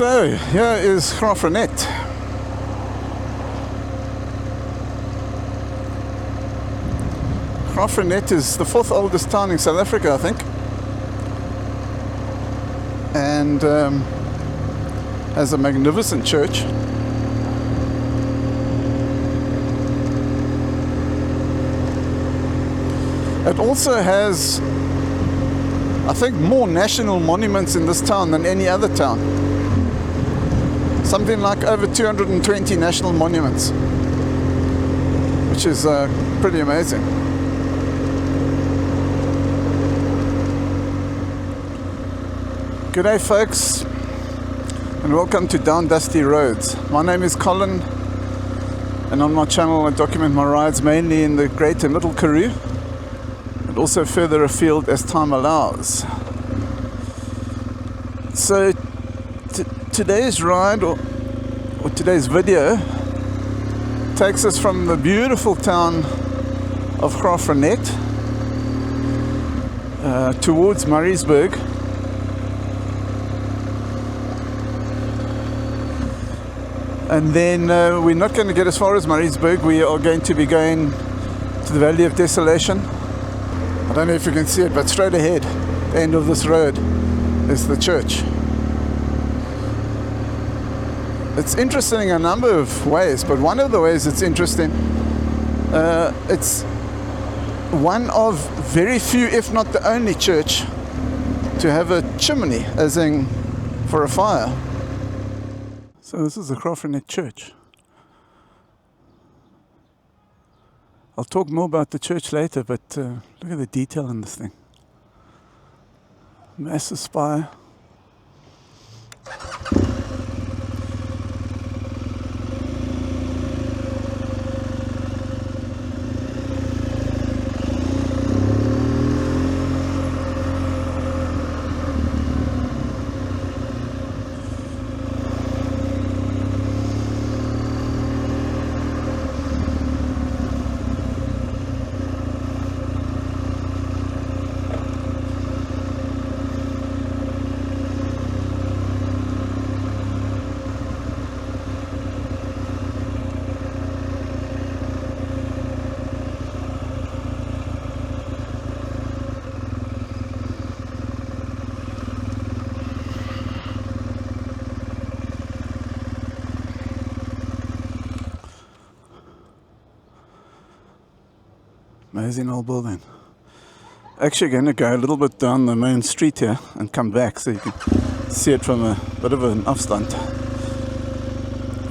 So, here is Graaff Reinet. Graaff Reinet is the 4th oldest town in South Africa, I think. And has a magnificent church. It also has, I think, more national monuments in this town than any other town. Something like over 220 national monuments, which is pretty amazing. G'day folks, and welcome to Down Dusty Roads. My name is Colin, and on my channel I document my rides mainly in the Great and Little Karoo, and also further afield as time allows. So today's ride, or today's video, takes us from the beautiful town of Graaff Reinet towards Maritzburg. And then we're not going to get as far as Maritzburg. We are going to be going to the Valley of Desolation. I don't know if you can see it, but straight ahead, the end of this road, is the church. It's interesting in a number of ways, but one of the ways it's interesting, it's one of very few, if not the only church, to have a chimney, as in for a fire. So this is the Graaff Reinet church. I'll talk more about the church later, but look at the detail in this thing. Massive spire. Amazing old building. Actually going to go a little bit down the main street here and come back so you can see it from a bit of an afstand.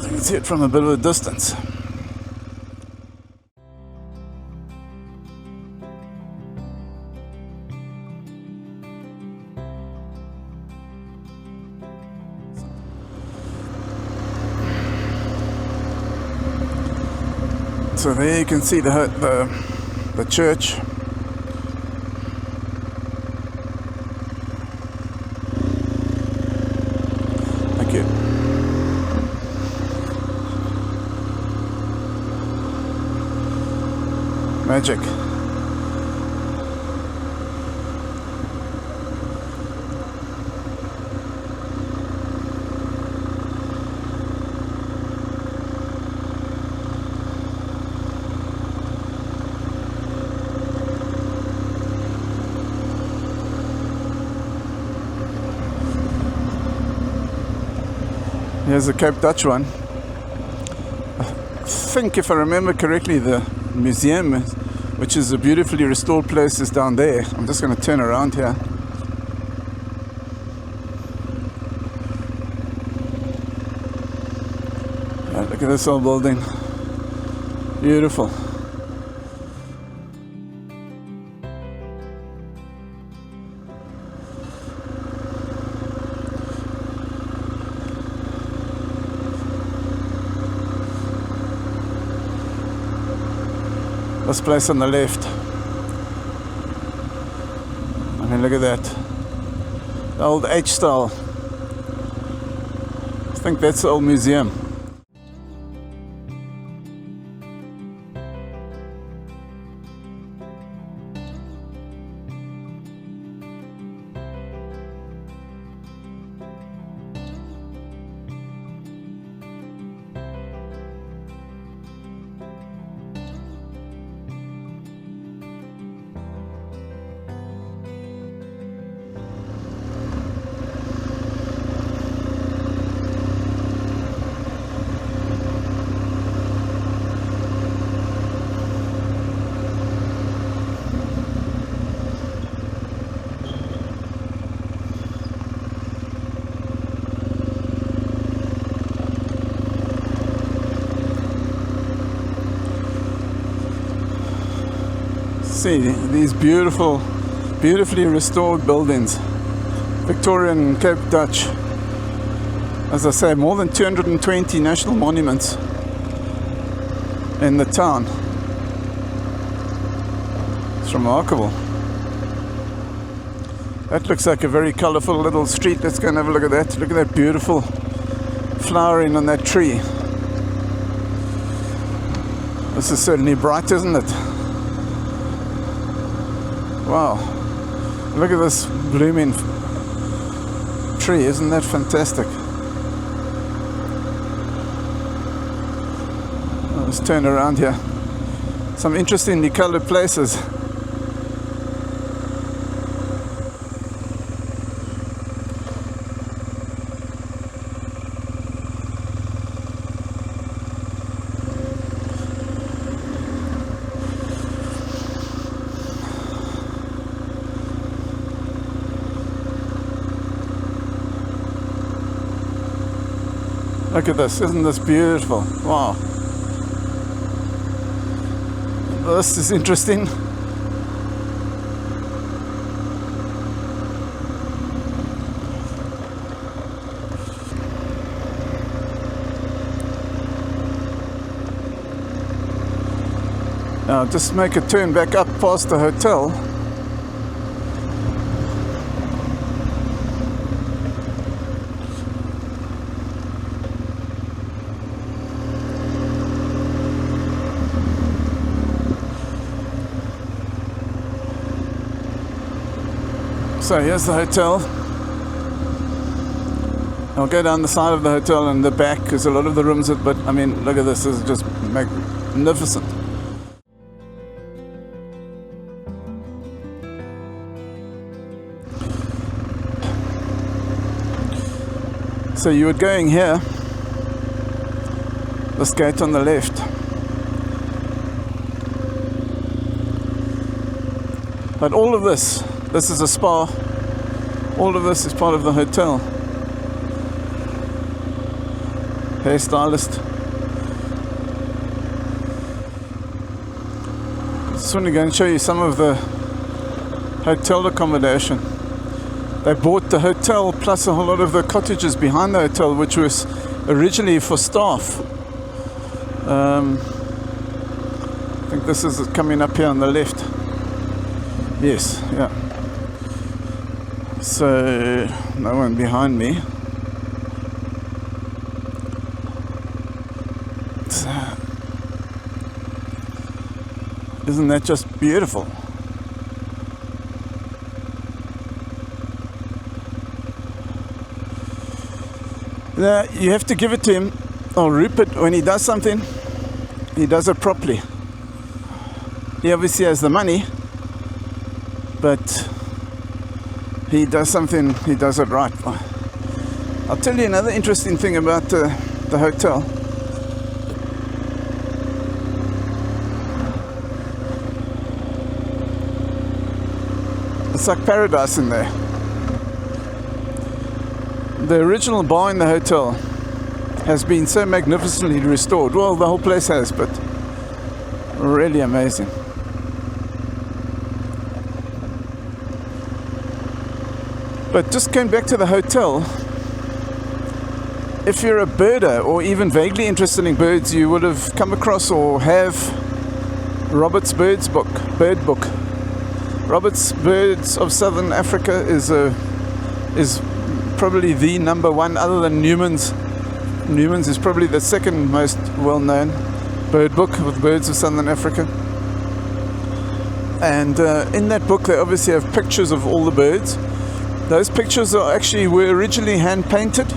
You can see it from a bit of a distance. So there you can see the church. Thank you. Magic. Here's the Cape Dutch one. I think, if I remember correctly, the museum, which is a beautifully restored place, is down there. I'm just going to turn around here. Yeah, look at this old building. Beautiful. This place on the left. I mean, look at that. The old H-style. I think that's the old museum. See these beautifully restored buildings, Victorian and Cape Dutch. As I say, more than 220 national monuments in the town. It's remarkable. That looks like a very colourful little street. Let's go and have a look at that. Look at that beautiful flowering on that tree. This is certainly bright, isn't it? Wow. Look at this blooming tree. Isn't that fantastic? Let's turn around here. Some interestingly coloured places. Look at this, isn't this beautiful? Wow. This is interesting. Now just make a turn back up past the hotel. So here's the hotel. I'll go down the side of the hotel and the back because a lot of the rooms, but I mean, look at this, this is just magnificent. So you were going here, this gate on the left. But all of this is a spa. All of this is part of the hotel. Hairstylist. Just want to go and show you some of the hotel accommodation. They bought the hotel plus a whole lot of the cottages behind the hotel, which was originally for staff. I think this is coming up here on the left. Yes, yeah. So, no one behind me. Isn't that just beautiful? Now, you have to give it to him, or Rupert, when he does something, he does it properly. He obviously has the money, but he does something, he does it right. I'll tell you another interesting thing about the hotel. It's like paradise in there. The original bar in the hotel has been so magnificently restored. Well, the whole place has, but really amazing. But just going back to the hotel, if you're a birder or even vaguely interested in birds, you would have come across or have Robert's Bird Book. Robert's Birds of Southern Africa is probably the number one, other than Newman's. Newman's is probably the second most well-known bird book with birds of Southern Africa. And in that book they obviously have pictures of all the birds. Those pictures were originally hand-painted.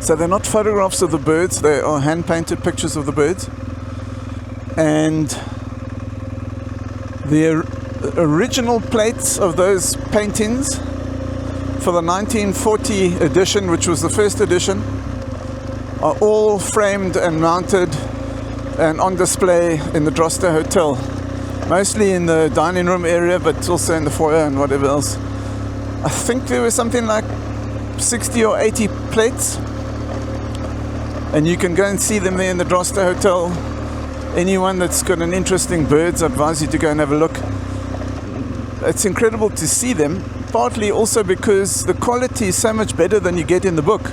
So they're not photographs of the birds, they are hand-painted pictures of the birds. And the original plates of those paintings for the 1940 edition, which was the first edition, are all framed and mounted and on display in the Drostdy Hotel. Mostly in the dining room area, but also in the foyer and whatever else. I think there was something like 60 or 80 plates. And you can go and see them there in the Drostdy Hotel Anyone that's got an interest in birds, I advise you to go and have a look. It's incredible to see them, partly also because the quality is so much better than you get in the book,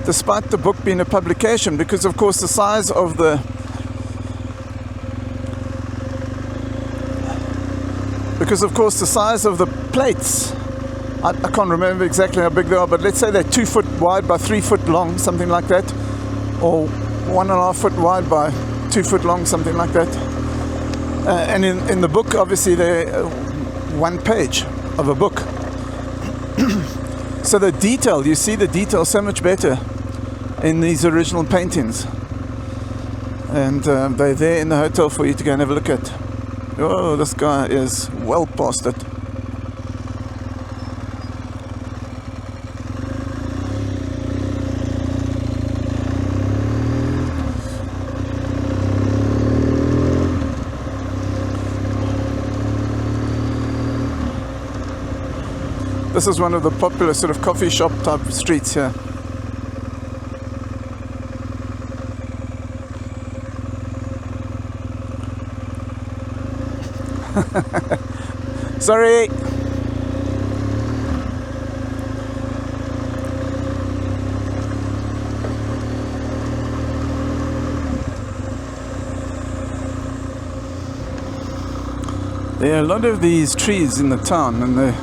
despite the book being a publication, because of course the size of the plates, I can't remember exactly how big they are, but let's say they're 2 foot wide by 3 foot long, something like that, or 1.5 foot wide by 2 foot long, something like that. And in the book, obviously, they're 1 page of a book. So the detail, you see the detail so much better in these original paintings. And they're there in the hotel for you to go and have a look at. Oh, this guy is well past it. This is one of the popular sort of coffee shop type streets here. Sorry. There are a lot of these trees in the town, and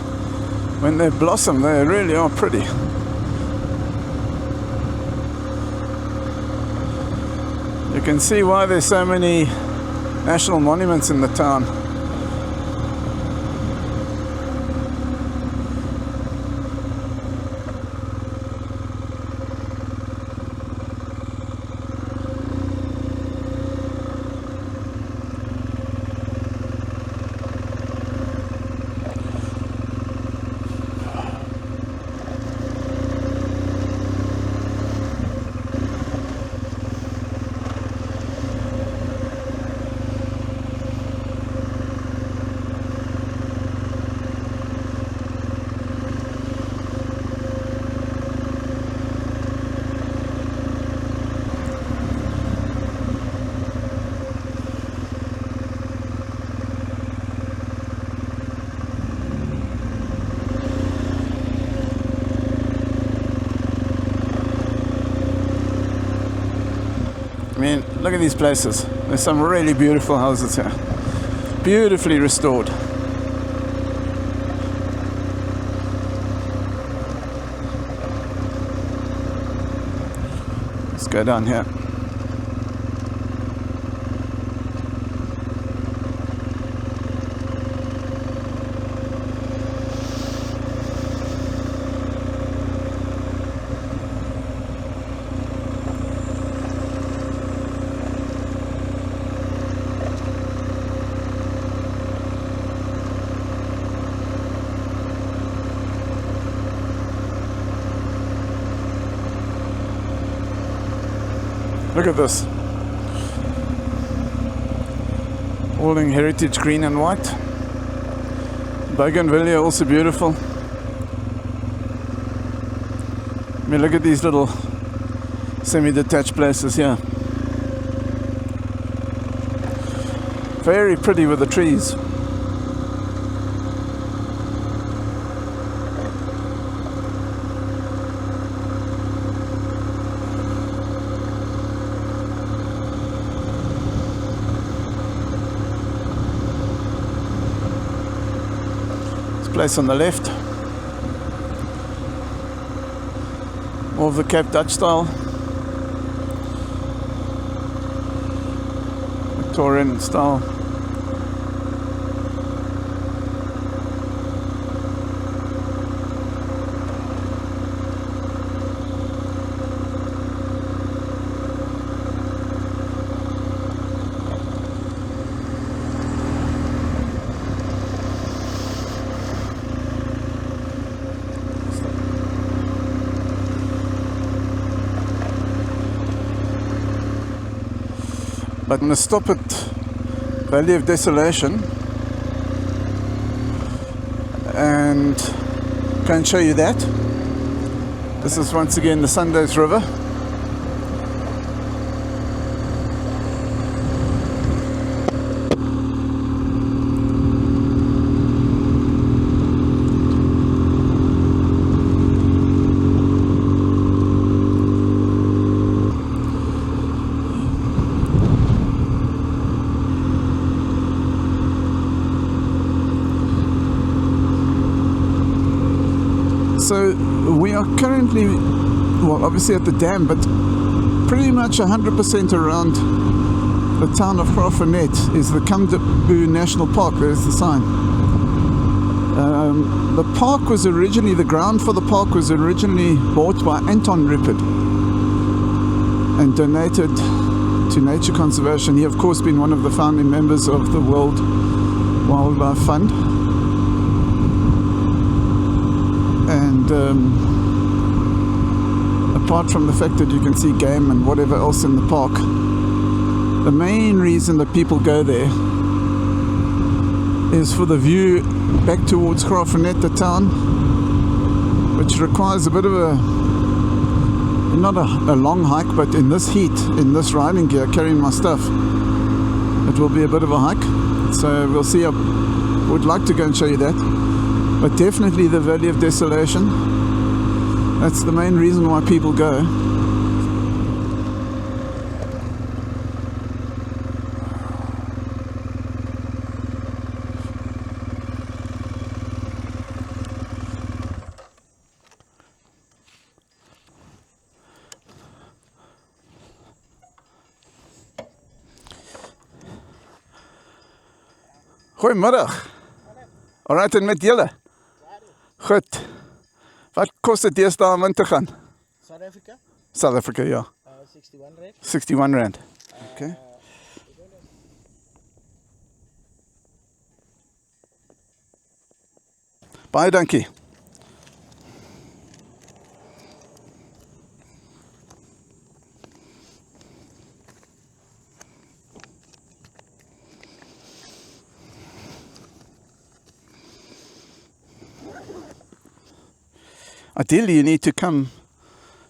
when they blossom, they really are pretty. You can see why there's so many national monuments in the town. I mean, look at these places. There's some really beautiful houses here. Beautifully restored. Let's go down here. Look at this. All in heritage green and white. Bougainvillea also beautiful. I mean, look at these little semi-detached places here. Very pretty with the trees. Place on the left, more of the Cape Dutch style, Victorian style. But I'm going to stop at Valley of Desolation and go and show you that. This is once again the Sundays River. So we are currently, well, obviously at the dam, but pretty much 100% around the town of Graaff Reinet is the Camdeboo National Park. There's the sign. The park was originally, the ground for the park was originally bought by Antonie Rupert and donated to nature conservation. He, of course, been one of the founding members of the World Wildlife Fund. And apart from the fact that you can see game and whatever else in the park, the main reason that people go there is for the view back towards Graaff Reinet, the town, which requires a bit of a, not a long hike, but in this heat, in this riding gear, carrying my stuff, it will be a bit of a hike. So we'll see. I would like to go and show you that. But definitely the Valley of Desolation. That's the main reason why people go. Goeiemiddag. Alright, en met julle? Goed. Wat kost het deesdae om in te gaan? South Africa? South Africa, ja. 61 rand. 61 rand. Okay. Baie dankie. Ideally, you need to come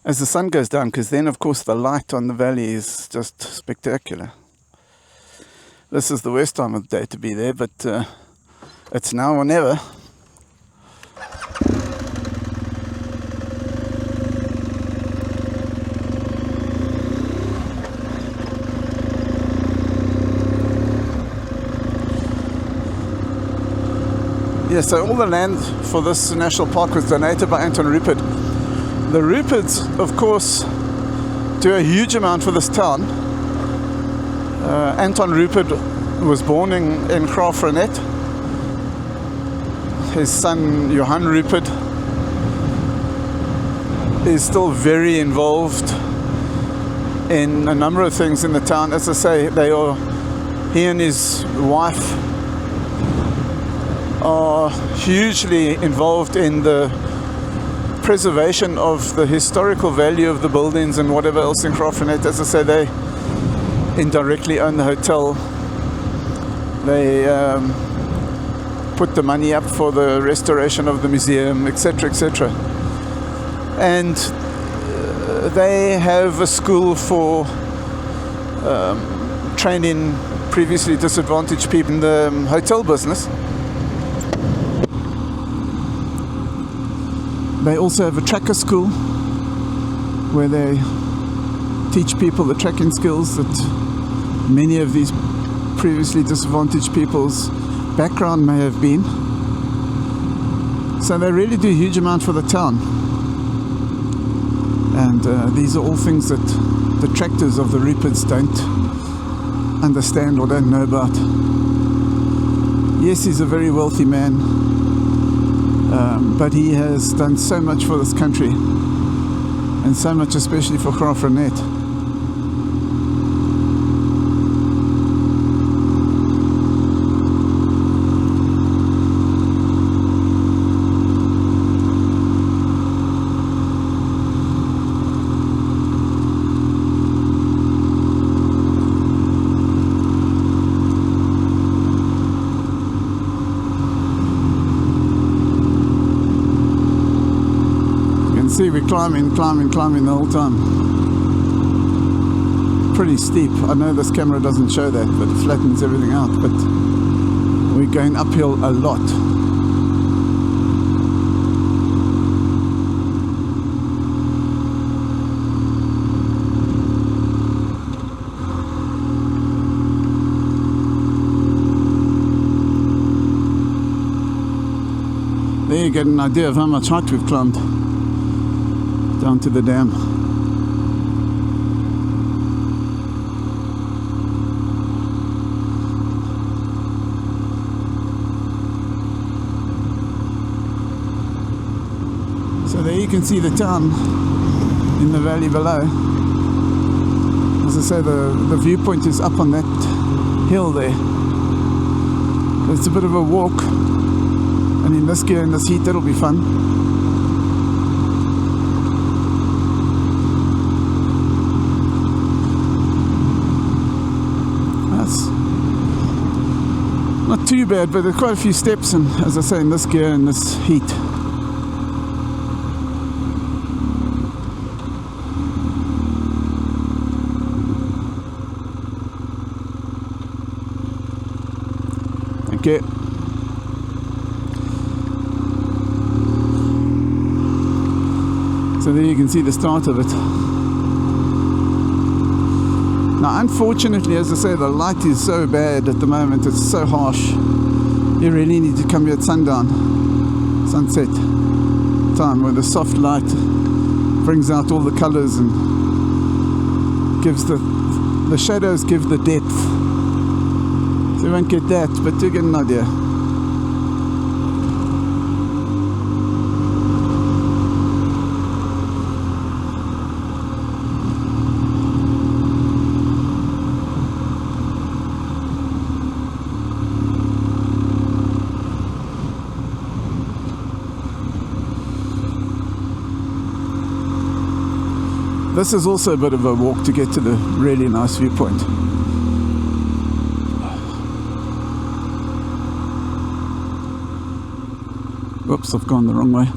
as the sun goes down, because then, of course, the light on the valley is just spectacular. This is the worst time of the day to be there, but it's now or never. Yeah, so all the land for this national park was donated by Antonie Rupert. The Ruperts, of course, do a huge amount for this town. Antonie Rupert was born in Graaff Reinet. His son, Johan Rupert, is still very involved in a number of things in the town. As I say, he and his wife are hugely involved in the preservation of the historical value of the buildings and whatever else in Graaff Reinet. As I say, they indirectly own the hotel. They put the money up for the restoration of the museum, etc., etc. And they have a school for training previously disadvantaged people in the hotel business. They also have a tracker school where they teach people the tracking skills that many of these previously disadvantaged people's background may have been. So they really do a huge amount for the town. And these are all things that the detractors of the Ruperts don't understand or don't know about. Yes, he's a very wealthy man. But he has done so much for this country, and so much especially for Graaff Reinet. See, we're climbing the whole time. Pretty steep. I know this camera doesn't show that, but it flattens everything out. But we're going uphill a lot. There you get an idea of how much height we've climbed down to the dam. So there you can see the town in the valley below. As I say, the viewpoint is up on that hill there. It's a bit of a walk, and in this gear, in this heat, it'll be fun. That's not too bad, but there's quite a few steps, and as I say, in this gear, in this heat. Okay. So there you can see the start of it. Now unfortunately, as I say, the light is so bad at the moment, it's so harsh. You really need to come here at sundown, sunset time, where the soft light brings out all the colours and gives the shadows give the depth. So you won't get that, but you get an idea. This is also a bit of a walk to get to the really nice viewpoint. Whoops, I've gone the wrong way.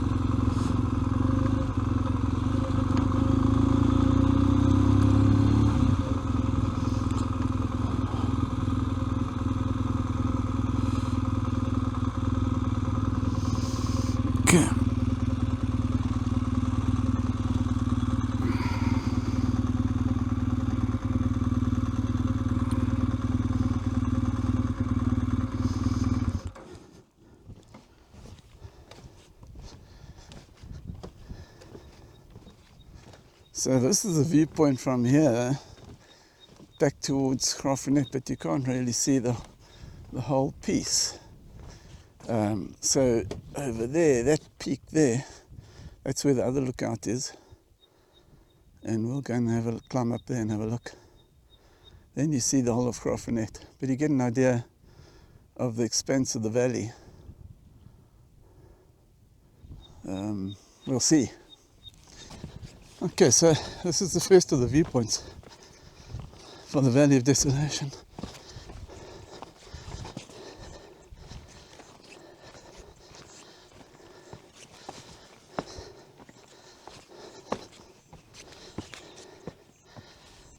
Okay. So this is the viewpoint from here back towards Graaff Reinet, but you can't really see the whole piece. So over there, that peak there, that's where the other lookout is. And we'll go and have a climb up there and have a look. Then you see the whole of Graaff Reinet, but you get an idea of the expanse of the valley. We'll see. Okay, so this is the first of the viewpoints for the Valley of Desolation.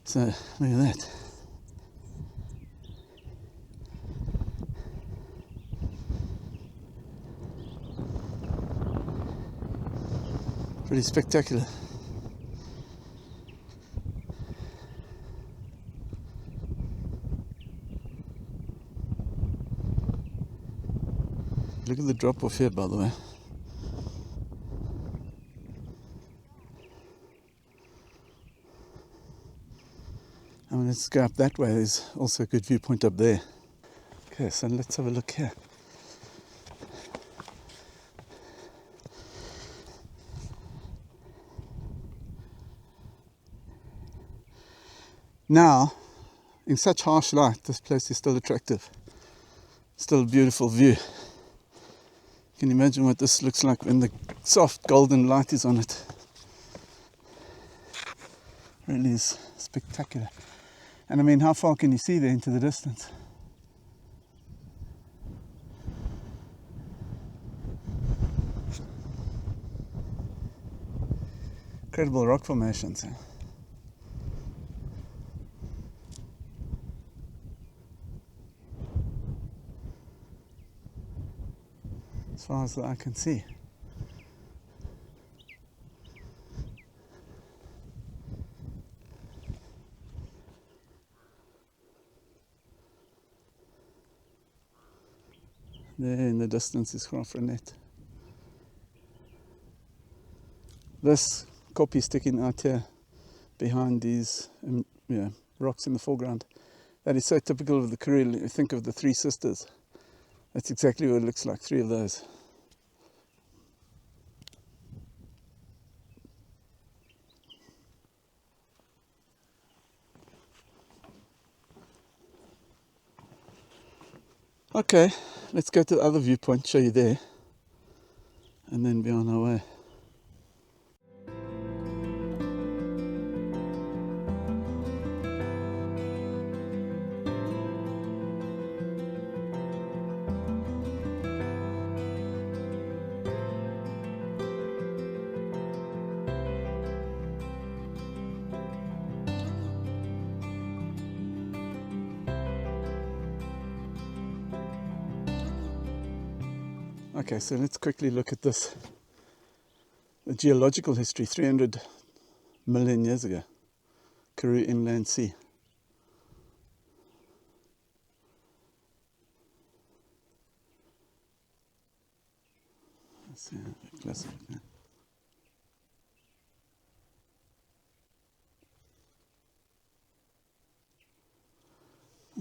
So, look at that. Pretty spectacular. Look at the drop off here, by the way. I mean, let's go up that way. There's also a good viewpoint up there. Okay, so let's have a look here. Now, in such harsh light, this place is still attractive. Still a beautiful view. Can you imagine what this looks like when the soft golden light is on it? Really is spectacular. And I mean, how far can you see there into the distance? Incredible rock formations. As far as I can see. There in the distance is Graaff Reinet. this copy sticking out here behind these rocks in the foreground. That is so typical of the Karoo. You think of the Three Sisters. That's exactly what it looks like, 3 of those. Okay, let's go to the other viewpoint, show you there, and then be on our way. Okay, so let's quickly look at this. The geological history, 300 million years ago. Karoo Inland Sea. Let's see, a closer look now.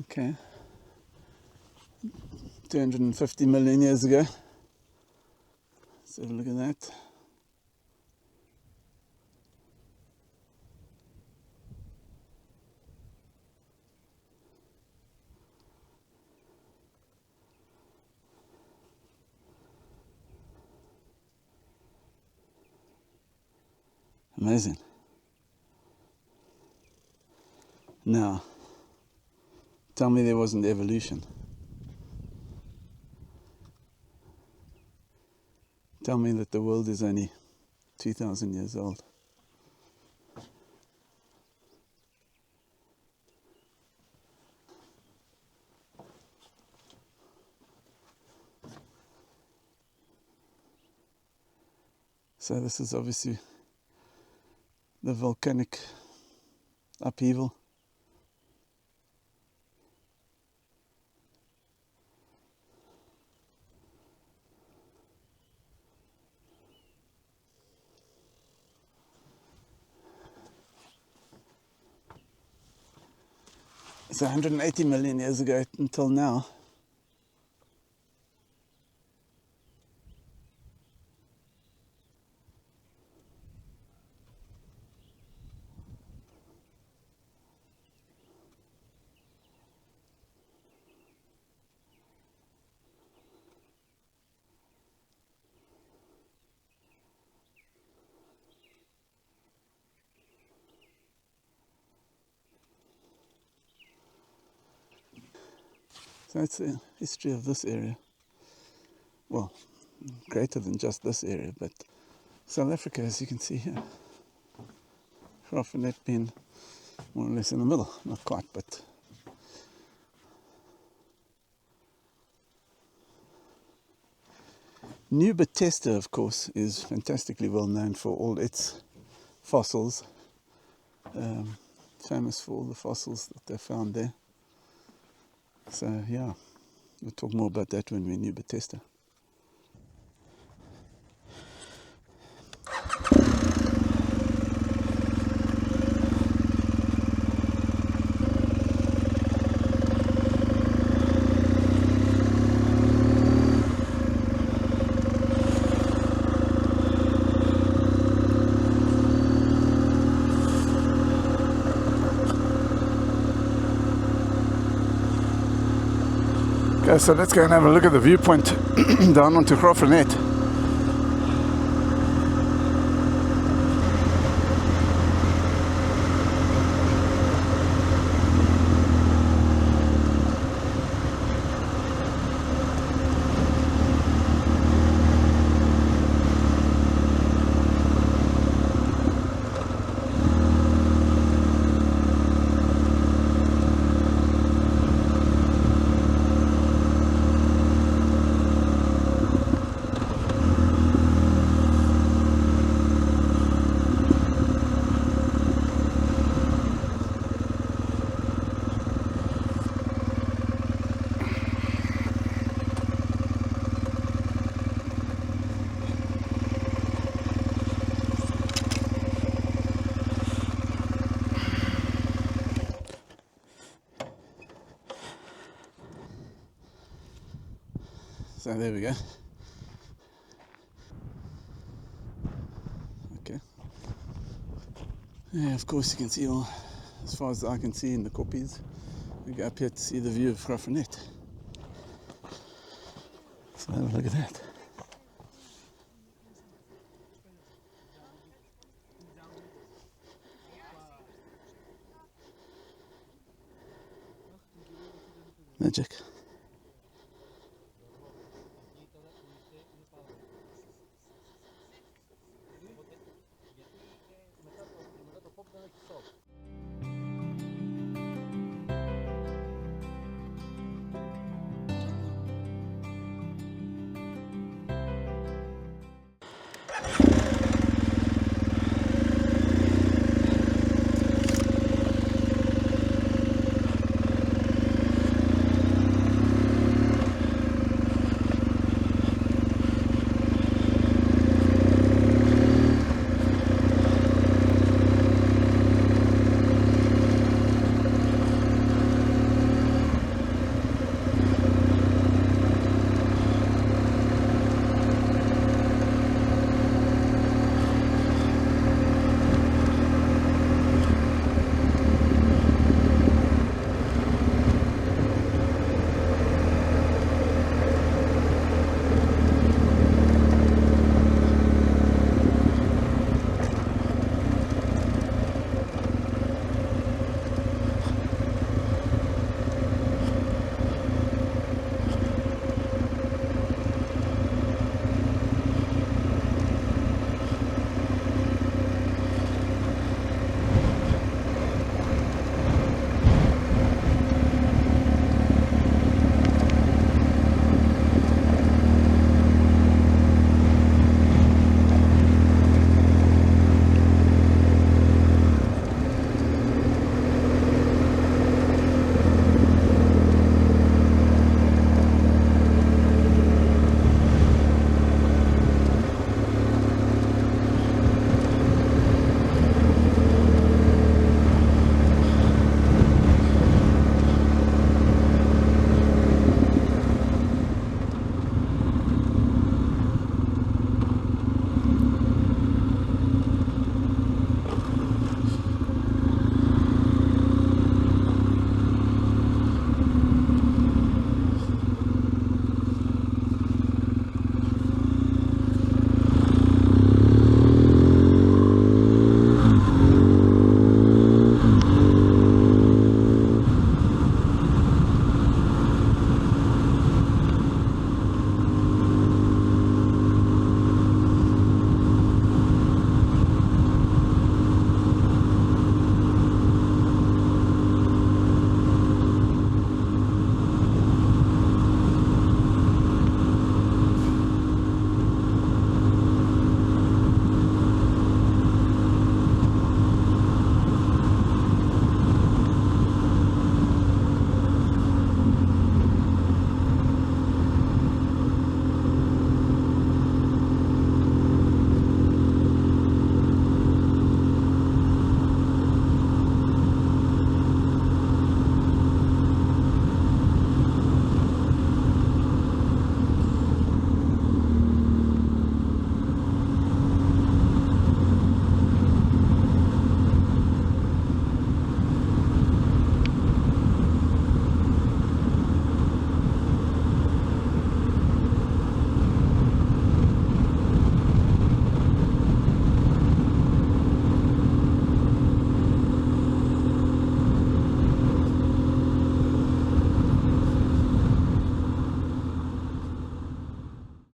Okay. 250 million years ago. Let's have a look at that. Amazing. Now, tell me there wasn't evolution. Tell me that the world is only 2,000 years old. So this is obviously the volcanic upheaval. So 180 million years ago until now. So that's the history of this area. Well, greater than just this area, but South Africa, as you can see here. Graaff Reinet being more or less in the middle, not quite, but Nieu Bethesda, of course, is fantastically well known for all its fossils. Famous for all the fossils that they found there. So yeah, we'll talk more about that when we're in Nieu Bethesda. Okay, so let's go and have a look at the viewpoint down onto Graaff Reinet. So there we go. Okay. Yeah, of course you can see all, as far as I can see in the koppies. We go up here to see the view of Graaff Reinet. So have a look at that. Magic.